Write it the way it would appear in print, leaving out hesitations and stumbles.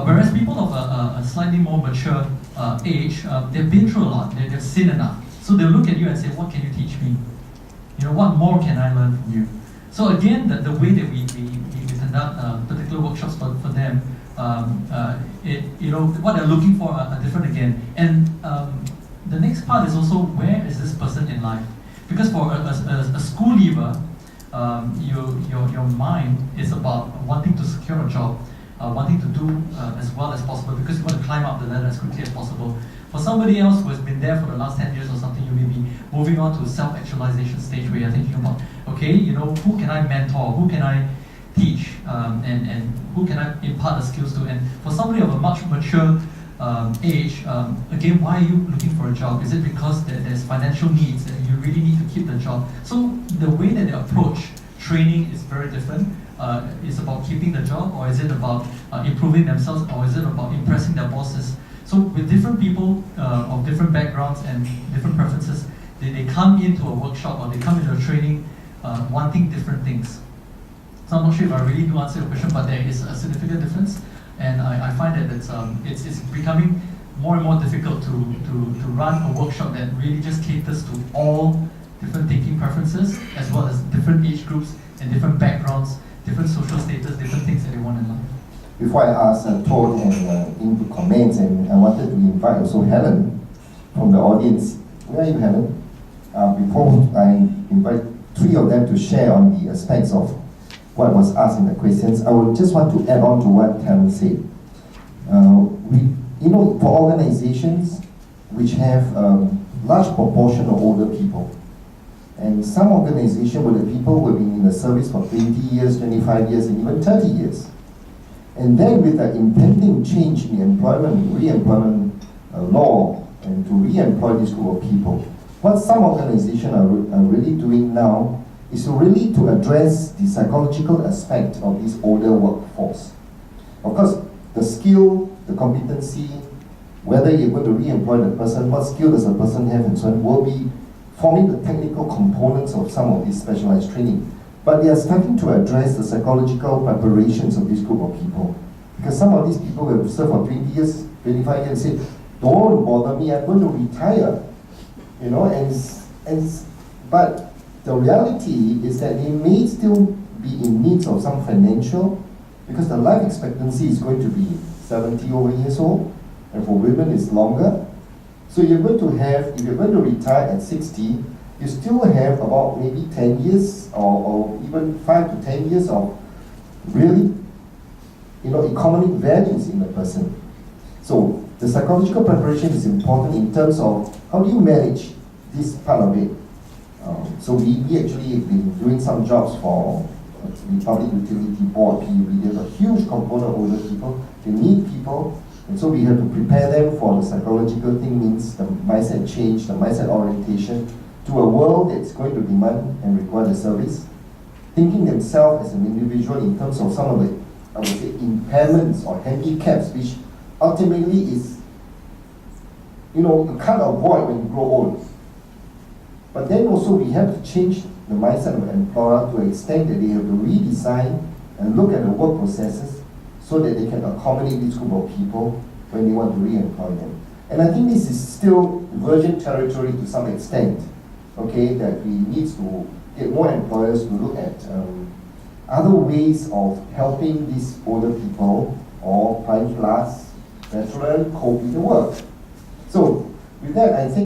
Whereas people of a slightly more mature age, they've been through a lot, they've seen enough. So they'll look at you and say, what can you teach me? What more can I learn from you? So again, the way that we conduct particular workshops for them, what they're looking for are different again. And the next part is also, where is this person in life? Because for a school leaver, your mind is about wanting to secure a job, wanting to do as well as possible, because you want to climb up the ladder as quickly as possible. For somebody else who has been there for the last 10 years or something, you may be moving on to a self-actualization stage where you're thinking about, okay, who can I mentor, who can I teach, and who can I impart the skills to? And for somebody of a much mature age, again, why are you looking for a job? Is it because there's financial needs that you really need to keep the job? So the way that they approach training is very different. It's about keeping the job, or is it about improving themselves, or is it about impressing their bosses? So with different people of different backgrounds and different preferences, they come into a workshop or they come into a training wanting different things. So I'm not sure if I really do answer your question, but there is a significant difference, and I find that it's becoming more and more difficult to run a workshop that really just caters to all different thinking preferences, as well as different age groups and different backgrounds, different social status, different things that they want in life. Before I ask Todd and into comments, and I wanted to invite also Helen from the audience. Where are you, Helen? Before I invite three of them to share on the aspects of what was asked in the questions, I would just want to add on to what Helen said. For organizations which have large proportion of older people, and some organizations where the people will be in the service for 20 years, 25 years, and even 30 years. And then with the impending change in re-employment law, and to re-employ this group of people, what some organizations are really doing now is really to address the psychological aspect of this older workforce. Of course, the skill, the competency, whether you're going to re-employ the person, what skill does the person have, and so on, will be forming the technical components of some of this specialized training. But they are starting to address the psychological preparations of this group of people. Because some of these people have served for 20 years, 25 years, and say, don't bother me, I'm going to retire. But the reality is that they may still be in need of some financial, because the life expectancy is going to be 70 over years old, and for women it's longer. So you're going to have, if you're going to retire at 60, you still have about maybe 10 years or even 5 to 10 years of really economic values in the person. So the psychological preparation is important in terms of how do you manage this part of it. So we actually have been doing some jobs for the Public Utility Board, PUB. There's a huge component of older people. They need people, and so we have to prepare them for the psychological thing, means the mindset change, the mindset orientation, to a world that's going to demand and require the service, thinking themselves as an individual in terms of some of the, I would say, impairments or handicaps, which ultimately is, you can't avoid when you grow old. But then also we have to change the mindset of the employer to an extent that they have to redesign and look at the work processes so that they can accommodate this group of people when they want to re-employ them. And I think this is still virgin territory to some extent. Okay, that we need to get more employers to look at other ways of helping these older people or prime class veteran cope with the work. So with that, I think